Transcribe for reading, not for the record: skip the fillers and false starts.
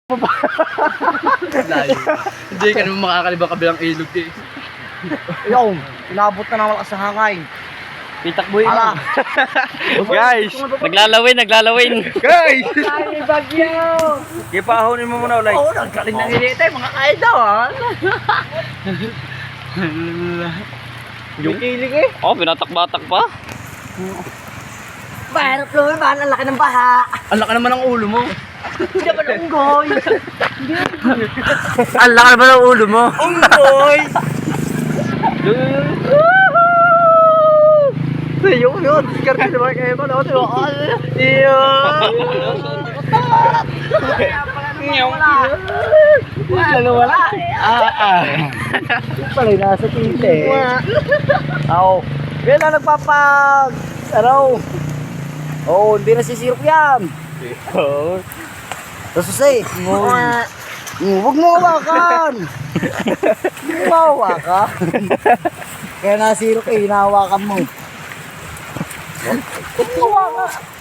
Layo. Hindi ka naman makakalibang kabilang ilog eh. Yo, inabot na ng malakas sa hangay. Pitakboy Ala. Guys, naglalawin. Guys! Ay, bagyo! Ipahonin mo muna ulay. Oo, nagkaling ng hilitay, mga kaedaw ah. Yung kilig eh. Oh, binatak-batak pa. Mahirap lumiban, ang laki ng baha. Ang laki naman ng ulo mo. Hindi ba ng unggoy? Ang laki ba ng ulo mo? Unggoy! Yun. Diskarte naman kayo pa. Wala. Pala nasa tinte. Ako. Yan lang nagpapag. Araw. Oh, hindi nasisirap yan. Tapos huwag mo hawakan. Huwag mo hawakan. Kaya nasirap eh, hinahawakan mo. Huwag mo hawakan.